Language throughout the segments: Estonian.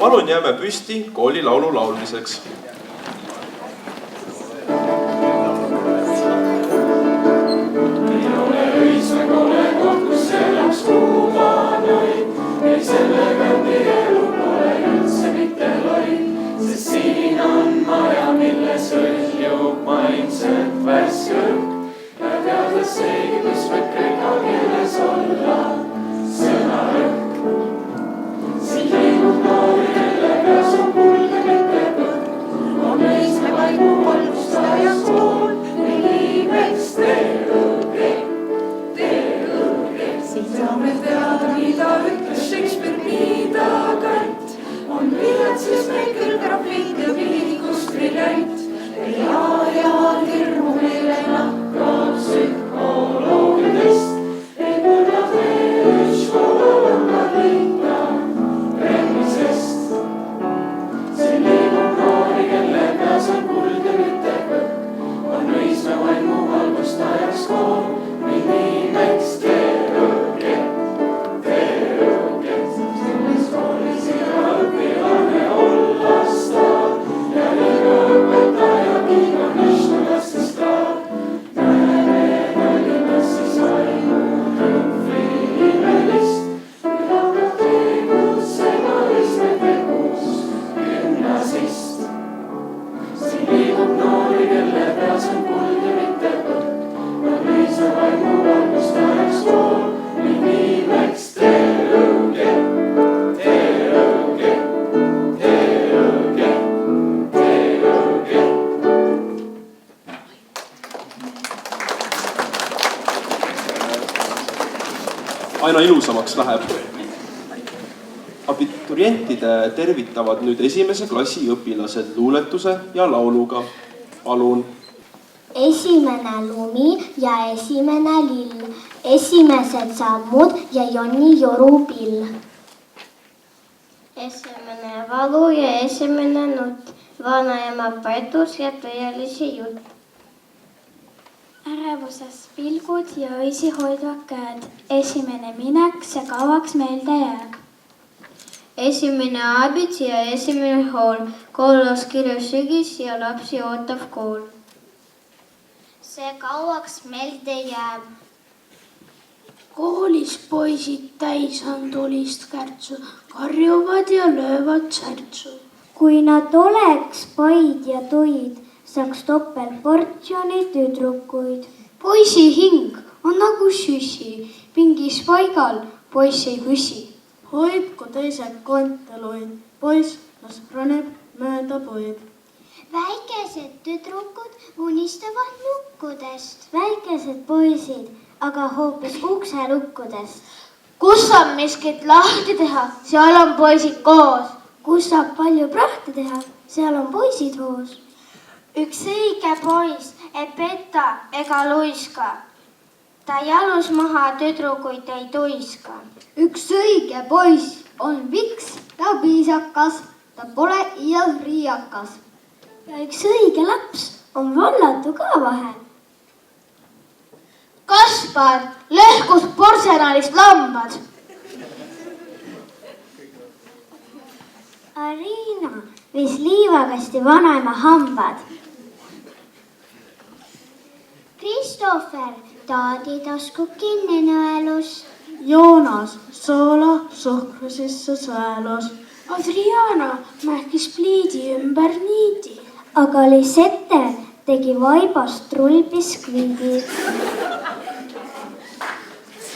Palun jääme püsti koolilaulu laulmiseks. Selle kandi elu pole üldse mitte loid, sest siin on maja, milles hõljub mainselt värske õhk ja teades seidus võib kreeka keeles olla sõnarõhk. Siin liigub noori, kelle käes on kulge, mitte põhk, on meist me vaimu valgustajas kool, meil liimeks tee õge. Siin saame teada, mida ütles Shakespeare, mida kant on villetsis meil küll grafiit ja piirikust briljant. Ja hirmu meile nakkab psühholoogidest, ei kõrva veel škoolama liita remisest. Siin liigub noori, kelle käes on kulge, mitte kõhk, on mõisme vaimu valgustajaks kool, meil nimeks tee. Aina ilusamaks läheb. Abiturientide tervitavad nüüd esimese klassi õpilased luuletuse ja lauluga. Palun. Esimene lumi ja esimene lill, esimesed sammud ja Jonni jorupill. Esimene valu ja esimene nutt, vanaema pätus ja tõelisi jutt. Ärevuses pilgud ja õisi hoidvad käed, esimene minek, see kauaks meelde jääb. Esimene abits ja esimene hool, koolos kirjus sügis ja lapsi ootav kool. See kauaks meelde jääb. Koolis poisid täis on tulist kärtsu, karjuvad ja löövad särtsu. Kui nad oleks paid ja tuid, saaks topeltportsjoni tüdrukuid. Poisi hing on nagu süsi, pingis paigal, poiss ei püsi. Hoib, kui teised konteluid, poiss las roneb mööda puid. Väikesed tüdrukud unistavad nukkudest. Väikesed poisid, aga hoopis ukselukkudest. Kus saab miskit lahti teha, seal on poisid koos. Kus saab palju prahti teha, seal on poisid hoos. Üks õige poiss ei peta ega luiska. Ta jalus maha tüdrukuid ei tuiska. Üks õige poiss on viks ja viisakas, ta pole iial riiakas. Ja üks õige laps on vallatu ka vahel. Kaspar lõhkus portselanist lambad. Ariina viis liivakasti vanaema hambad. Christopher taaditasku kinni nõelus. Joonas soola suhkru sisse sõelus. Adriana mähkis pliidi ümber niidi. Aga Lisette tegi vaibast trullbiskviidi.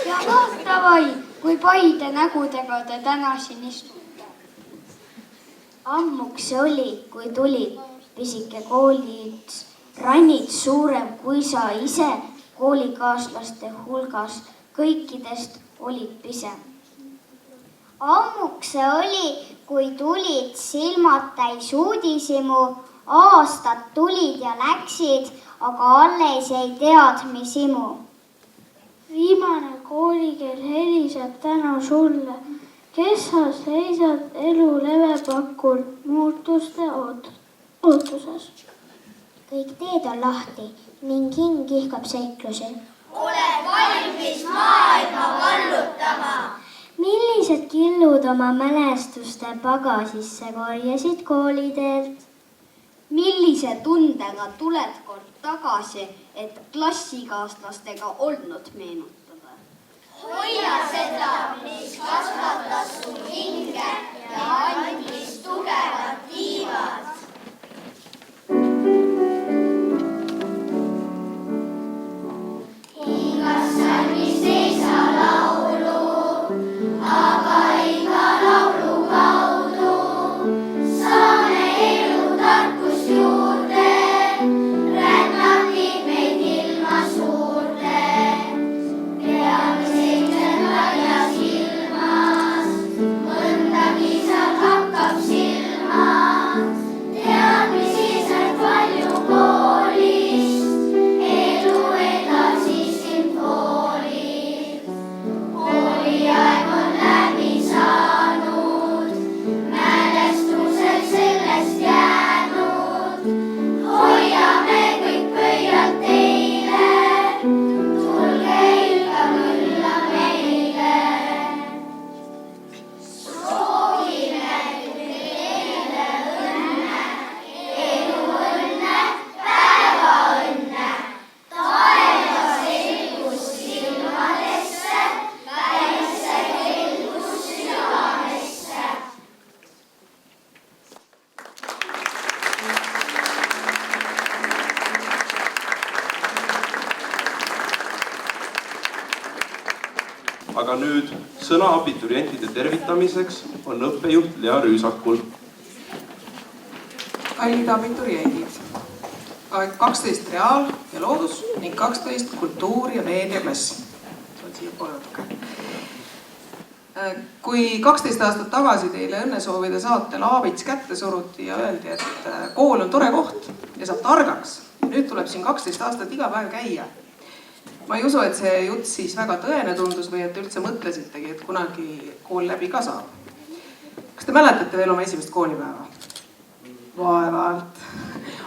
Ja vaatavai, kui paide nägudega te täna siin istute. Ammuks see oli, kui tulid pisike koolid. Rannid suurem kui sa ise, koolikaaslaste hulgas kõikidest olid pisem. Ammuks see oli, kui tulid silmad täis uudisimu, aastad tulid ja läksid, aga alles ei teadmisimu. Viimane koolikeel heliseb täna sulle, kes sa seisad elu levepakul muutuste ootuses. Kõik teed on lahti, ning hing ihkab seiklusi. Ole valmis maailma vallutama. millised killud oma mälestuste pagasisse korjasid kooliteelt? Millise tundega tuled kord tagasi, et klassikaaslastega olnud meenutada? Hoia seda, mis kasvatas su hinge ja andis tugevad tiivad. Igas salmis ei saa laulu, aga iga laulu kaudu saame elu tarkust juurde, rännab viib meid ilma suurde. Peame seisma laias ilmas, mõndagi seal hakkab silma. Teadmisi said palju koolist, elu edasi sind hoolib. Kooliaeg on läbi saanud, mälestused sellest jäänud. Hoiame kõik pöialt teile, tulge ikka külla meile. Soovime teile õnne, eluõnne, päevaõnne. Taevas selgus silmadesse, päike helgus südamesse. Aga nüüd sõna abiturientide tervitamiseks on õppejuht Lea Rüüsakul. Kallid abituriendid, aeg 12 reaal- ja loodus ning 12 kultuur- ja meediaklass. See on siia poolelduke. Kui 12 aastat tagasi teile õnnesoovide saatel aabits kätte suruti ja öeldi, et kool on tore koht ja saab targaks, nüüd tuleb siin 12 aastat iga päev käia. Ma ei usu, et see jutt siis väga tõene tundus või et üldse mõtlesitegi, et kunagi kool läbi ka saab. Kas te mäletate veel oma esimest koolipäeva? Vaevalt.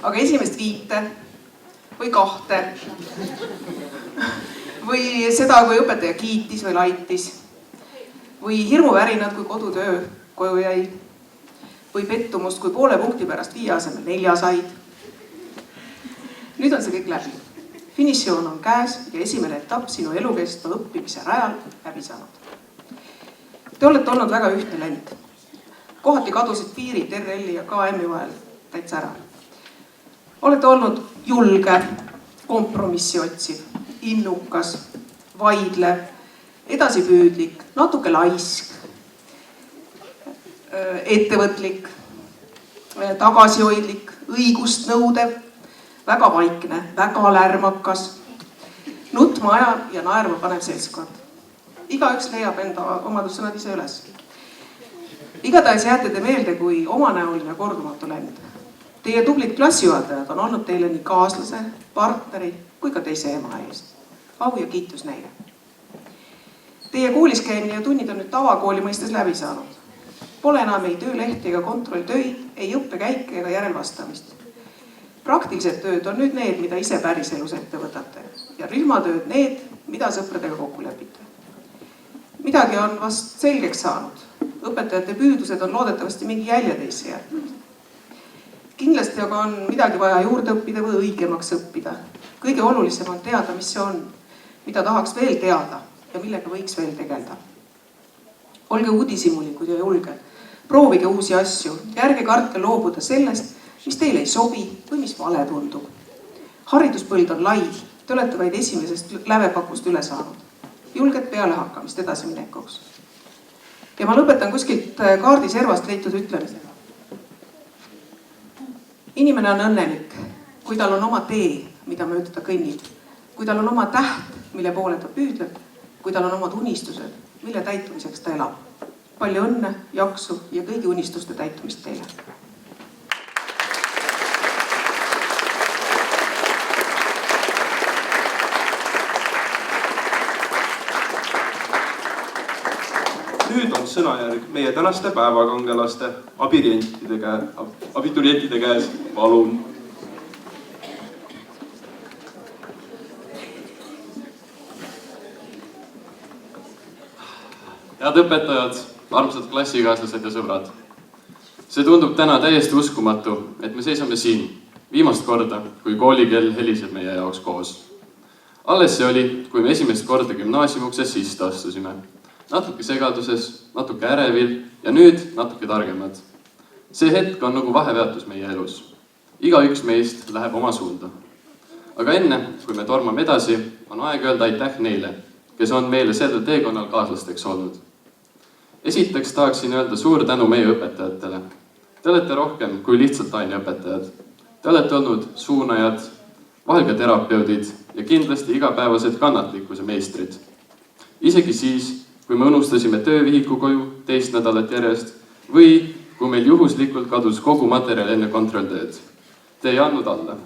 Aga esimest 5 või 2 või seda, kui õpetaja kiitis või laitis või hirmuvärinad, kui kodutöö koju jäi või pettumust, kui poole punkti pärast 5 asemel 4 said. Nüüd on see kõik läbi. Finišioon on käes ja esimene etapp sinu elukestva õppimise rajal läbi saanud. Te olete olnud väga ühtne lend. Kohati kadusid piirid RL-i ja KM-i vahel täitsa ära. Olete olnud julge, kompromissi otsiv, innukas, vaidlev, edasipüüdlik, natuke laisk, ettevõtlik, tagasihoidlik, õigust nõudev, väga vaikne, väga lärmakas, nutma ajav ja naerma panev seltskond. Igaüks leiab enda omadussõnad ise üles. Igatahes jääte te meelde kui omanäoline kordumatu lend. Teie tublid klassijuhatajad on olnud teile nii kaaslase, partneri kui ka teise ema eest. Au ja kiitus neile. Teie koolis käimine ja tunnid on nüüd tavakooli mõistes läbi saanud. Pole enam ei töölehti ega kontrolltöid, ei õppekäike ega järelvastamist. Praktilised tööd on nüüd need, mida ise päriselus ette võtate ja rühmatööd need, mida sõpradega kokku lepite. Midagi on vast selgeks saanud. Õpetajate püüdlused on loodetavasti mingi jälje teisse jätnud. Kindlasti aga on midagi vaja juurde õppida või õigemaks õppida. Kõige olulisem on teada, mis see on, mida tahaks veel teada ja millega võiks veel tegeleda. Olge uudishimulikud ja julged. Proovige uusi asju ja ärge kartke loobuda sellest, mis teile ei sobi või mis vale tundub. Hariduspõld on lai, te olete vaid esimesest lävepakust üle saanud. Julged pealehakkamist edasiminekuks. Ja ma lõpetan kuskilt kaardiservast leitud ütlemisega. Inimene on õnnelik, kui tal on oma tee, mida mööda ta kõnnib, kui tal on oma täht, mille poole ta püüdleb, kui tal on omad unistused, mille täitumiseks ta elab. Palju õnne, jaksu ja kõigi unistuste täitumist teile. Nüüd on sõnajärg meie tänaste päevakangelaste abiturientide käes. Palun. Head õpetajad, armsad klassikaaslased ja sõbrad. See tundub täna täiesti uskumatu, et me seisame siin viimast korda, kui koolikell heliseb meie jaoks koos. Alles see oli, kui me esimest korda gümnaasiumukses sisse astusime. Natuke segaduses, natuke ärevil ja nüüd natuke targemad. See hetk on nagu vahepeatus meie elus. Igaüks meist läheb oma suunda. Aga enne, kui me tormame edasi, on aeg öelda aitäh neile, kes on meile sellel teekonnal kaaslasteks olnud. Esiteks tahaksin öelda suur tänu meie õpetajatele. Te olete rohkem kui lihtsalt aineõpetajad. Te olete olnud suunajad, vahel ka terapeudid ja kindlasti igapäevased kannatlikkuse meistrid. Isegi siis, kui me unustasime töövihiku koju teist nädalat järjest või kui meil juhuslikult kadus kogu materjal enne kontrolltööd. Te ei andnud alla.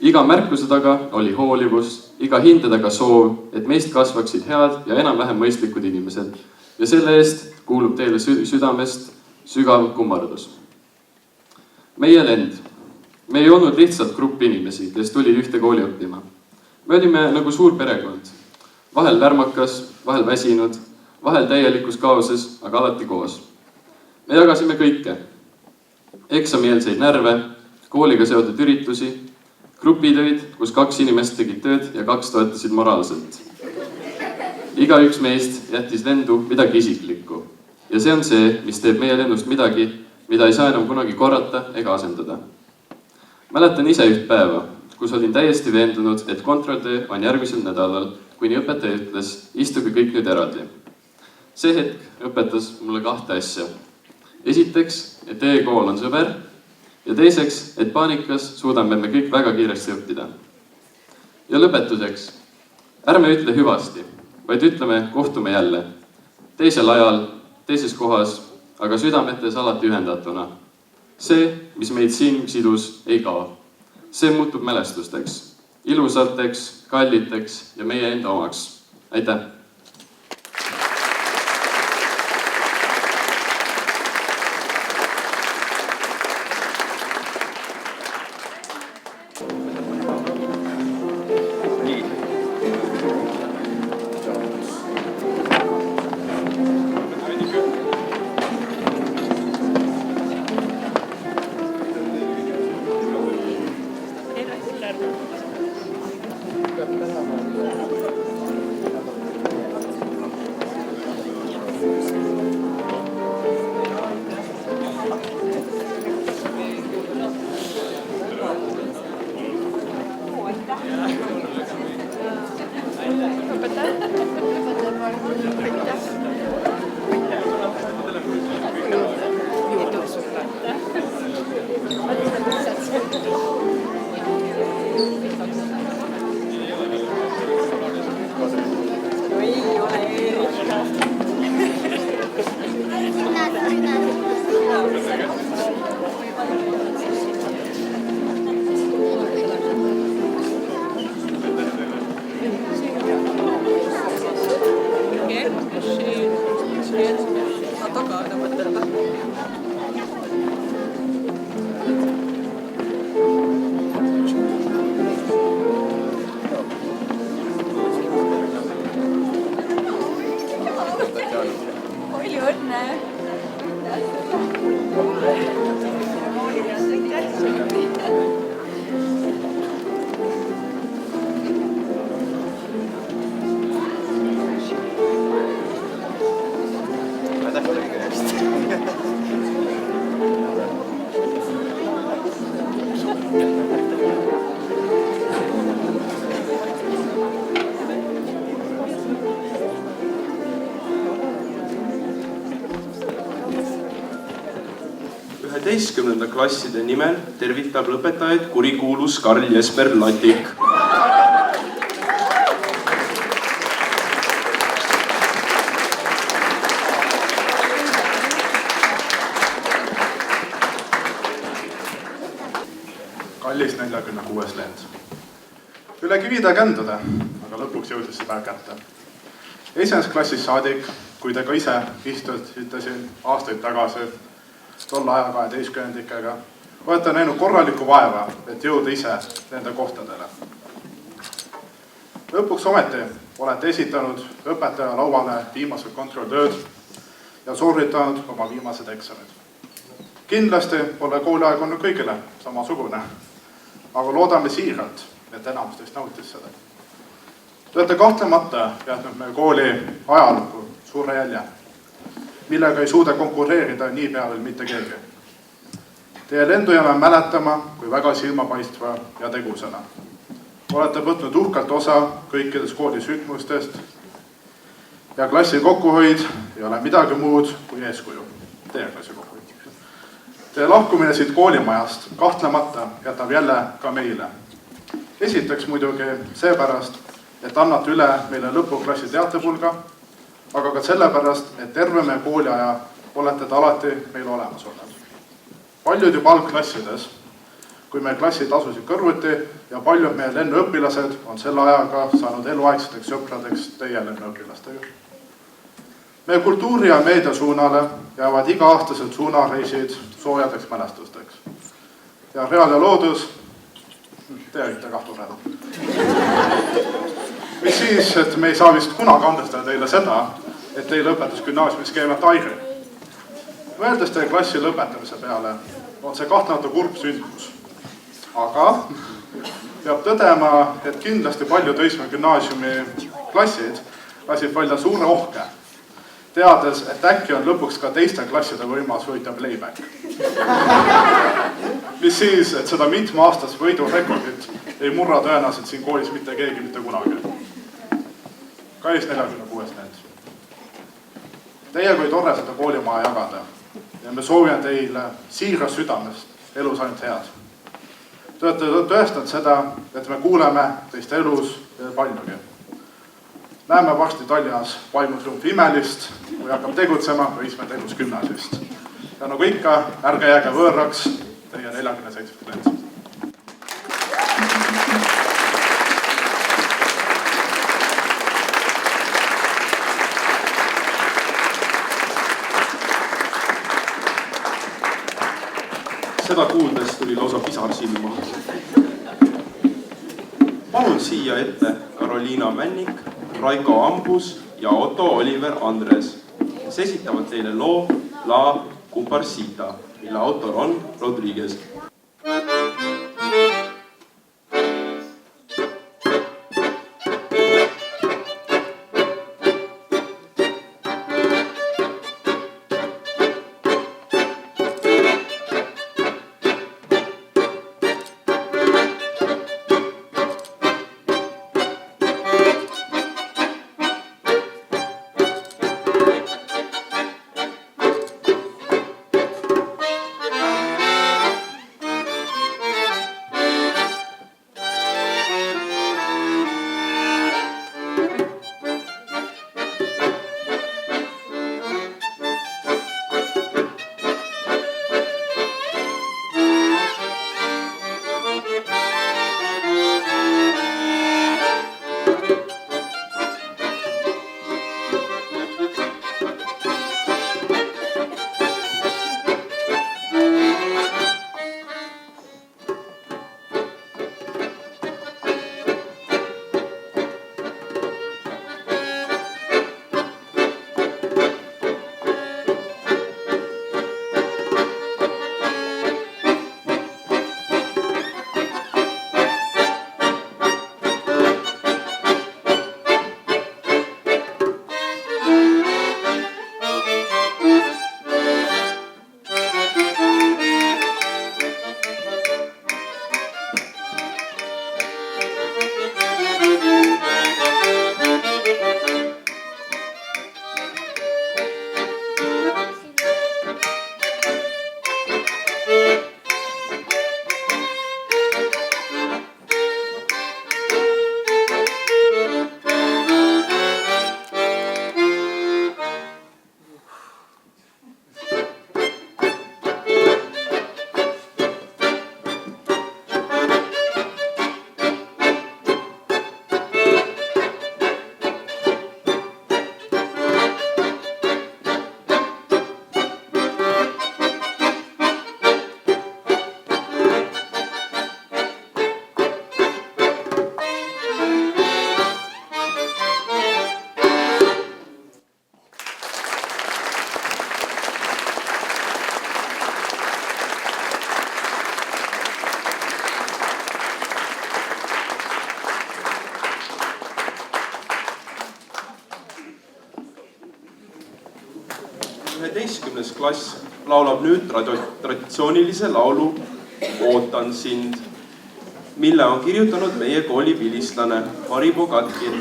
Iga märkuse taga oli hoolivus, iga hinde taga soov, et meist kasvaksid head ja enam-vähem mõistlikud inimesed. Ja selle eest kuulub teile südamest sügav kummardus. Meie lend. Me ei olnud lihtsalt grupp inimesi, kes tulid ühte kooli õppima. Me olime nagu suur perekond. Vahel lärmakas, vahel väsinud, vahel täielikus kaoses, aga alati koos. Me jagasime kõike. Eksamieelseid närve, kooliga seotud üritusi, grupitöid, kus 2 inimest tegid tööd ja 2 toetasid moraalselt. Igaüks meist jättis lendu midagi isiklikku. Ja see on see, mis teeb meie lennust midagi, mida ei saa enam kunagi korrata ega asendada. Mäletan ise üht päeva, kus olin täiesti veendunud, et kontrolltöö on järgmisel nädalal, kuni õpetaja ütles, istuge kõik nüüd eraldi. See hetk õpetas mulle 2 asja. Esiteks, et e-kool on sõber ja teiseks, et paanikas suudame me kõik väga kiiresti õppida. Ja lõpetuseks, ärme ütle hüvasti, vaid ütleme kohtume jälle. Teisel ajal, teises kohas, aga südametes alati ühendatuna. See, mis meid siin sidus, ei kao. See muutub mälestusteks, ilusateks, kalliteks ja meie enda omaks. Aitäh! klasside nimel tervitab lõpetajaid kurikuulus Karl Jesper Latik. Kallis 46. lend. Üle kivide kändude, aga lõpuks jõudis see päev kätte. Esimeses klassis saadik, kui te ka ise istutasin aastaid tagasi tolle aja 12-ndikega, olete näinud korraliku vaeva, et jõuda ise nende kohtadele. Lõpuks ometi olete esitanud õpetaja lauale viimased kontrolltööd ja sooritanud oma viimased eksamid. Kindlasti pole kooliaeg olnud kõigile samasugune, aga loodame siiralt, et enamus teist nautis seda. Te olete kahtlemata jätnud meie kooli ajalukku suure jälje, millega ei suuda konkureerida nii pea veel mitte keegi. Teie lendu jääme mäletama kui väga silmapaistva ja tegusana. Olete võtnud uhkelt osa kõikides kooli sündmustest ja klassi kokkuhoid ei ole midagi muud kui eeskuju. Teie klassi kokkuhoid. Teie lahkumine siit koolimajast kahtlemata jätab jälle ka meile. Esiteks muidugi seepärast, et annate üle meile lõpuklassi teatepulga, aga ka sellepärast, et terve meie kooliaja olete te alati meil olemas olnud. Paljud juba algklassides, kui meie klassid asusid kõrvuti ja paljud meie lennuõpilased on selle ajaga saanud eluaegseteks sõpradeks teie lennuõpilastega. Meie kultuuri ja meedia suunale jäävad iga-aastased suunareisid soojadeks mälestusteks. Ja reaal ja loodus, te olite kahtlureda. Mis siis, et me ei saa vist kunagi andestada teile seda, et teile õpetas gümnaasiumis keemet Airi. Mõeldes teie klassi lõpetamise peale, on see kahtlemata kurb sündmus. Aga peab tõdema, et kindlasti palju Tõismäe gümnaasiumi klassid lasid välja suure ohke, teades, et äkki on lõpuks ka teiste klasside võimas võita playback. Mis siis, et seda mitmeaastast võidurekordit ei murra tõenäoliselt siin koolis mitte keegi mitte kunagi. Kallis 46 lend. Teie kui tore seda koolimaja jagada ja me soovime teile siiras südamest elus ainult head. Te olete tõestanud seda, et me kuuleme teist elus veel paljugi. Näeme varsti Tallinnas vaimutriumfi Imelist, kui hakkab tegutsema Õismäe Teenus gümnaasiumist. Ja nagu ikka, ärge jääge võõraks teie 47 lend. Seda kuuldes tuli lausa pisar silma. Palun siia ette Karoliina Männik, Raiko Ambus ja Otto Oliver Andres, kes esitavad teile loo La Comparsita, mille autor on Rodriguez. klass laulab nüüd traditsioonilise laulu Ootan sind, mille on kirjutanud meie kooli vilistlane Maribo Katkin.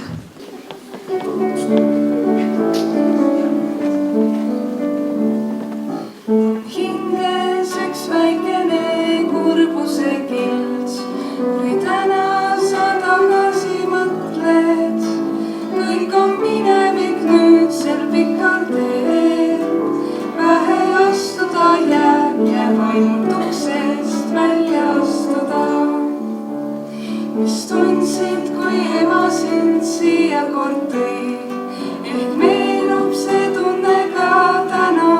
Hinges üks väikene kurbuse kilts, kui täna sa tagasi mõtled. Kõik on minevik nüüd sel pikal teel. Vähe astuda jääb ainult uksest välja astuda. Mis tundsid, kui ema sind siia kord tõi, ehk meenub see tunne ka täna.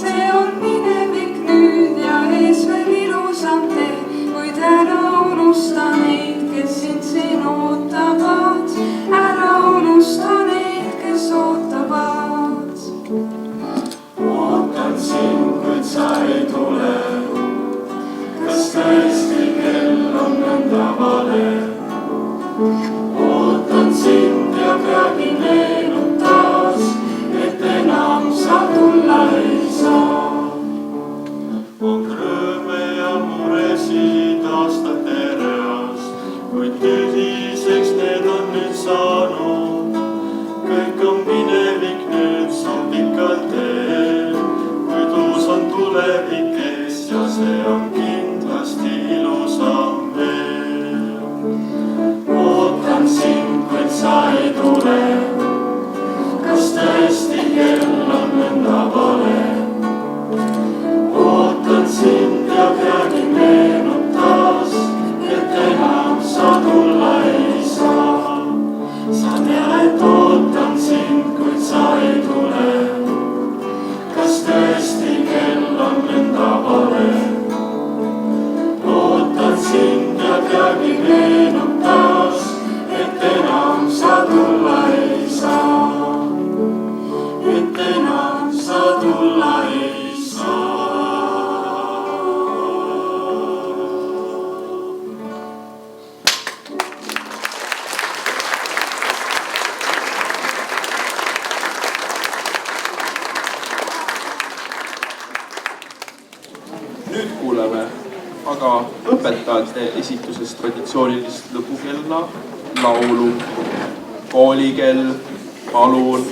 See on minevik nüüd ja ees veel ilusam tee, kuid ära unusta neid, kes sind siin ootavad. Ära unusta neid, kes ootavad. Ootan sind, kuid sa ei tule. Kas tõesti kell on nõnda vale? Ootan sind ja peagi meenub taas, et enam sa tulla ei saa. On rõõme ja muresid aastate reas, kuid tühiseks need on nüüd saanud. Kõik on minevik nüüd sul pikal teel, kuid uus on tulevik ees ja see on kindlasti ilusam veel. Ootan sind, kuid sa ei tule. Kas tõesti kell on nõnda vale? Ootan sind ja peagi meenub taas, et enam sa tulla ei saa. Sa tead, et ootan sind, kuid sa ei tule. Kas tõesti kell on nõnda vale? Ootan sind ja peagi meenub taas, et enam sa tulla ei saa. Et enam sa tulla ei saa. Nüüd kuuleme aga õpetajate esituses traditsioonilist lõpukella laulu. Koolikell, palun.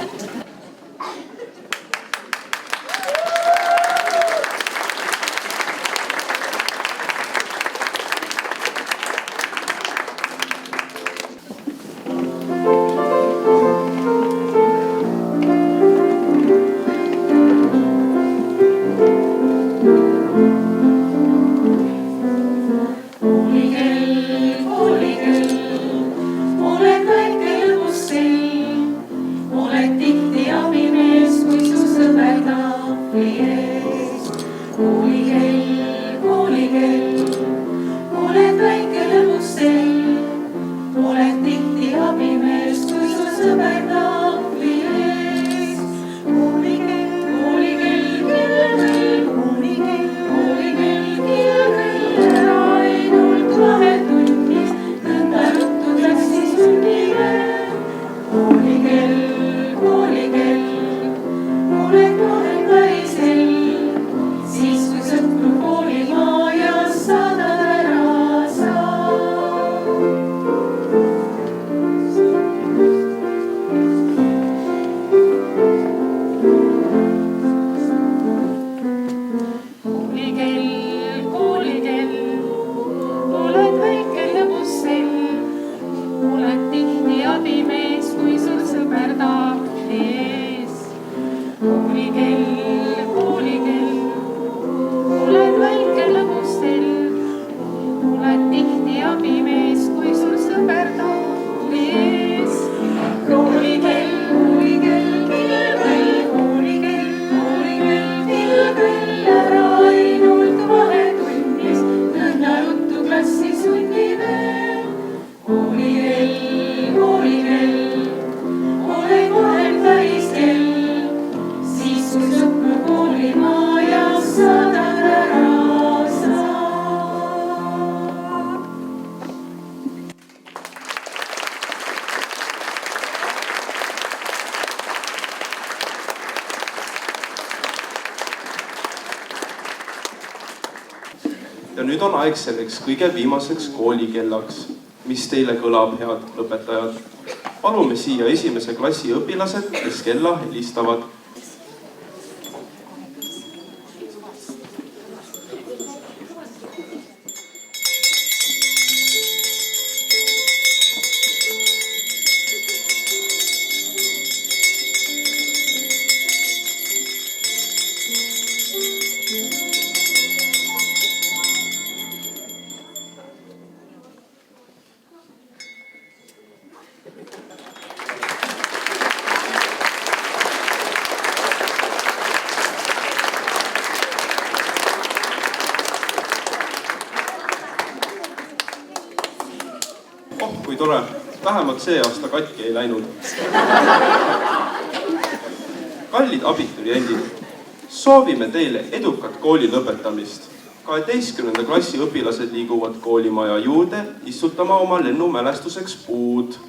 Siis kui sõpru koolimajas Ja nüüd on aeg selleks kõige viimaseks koolikellaks, mis teile kõlab, head lõpetajad. Palume siia esimese klassi õpilased, kes kella helistavad. Kui tore, vähemalt see aasta katki ei läinud. Kallid abituriendid, soovime teile edukat kooli lõpetamist. 12. klassi õpilased liiguvad koolimaja juurde istutama oma lennumälestuseks puud.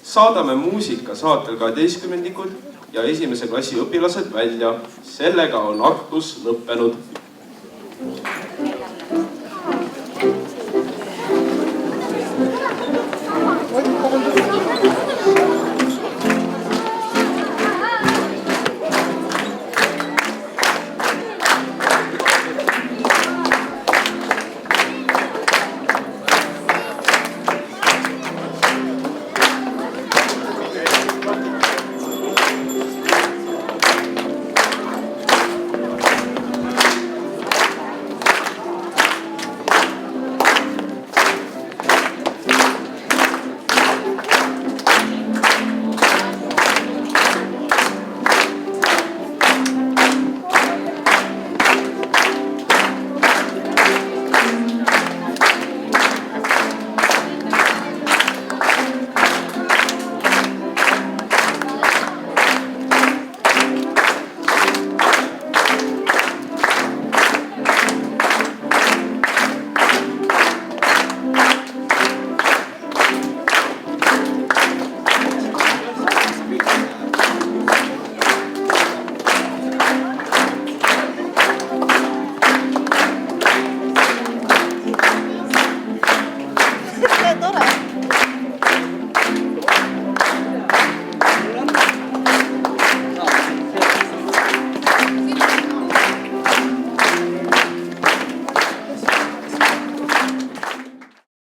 Saadame muusikasaatel 12-ndikud ja 1. klassi õpilased välja. Sellega on aktus lõppenud.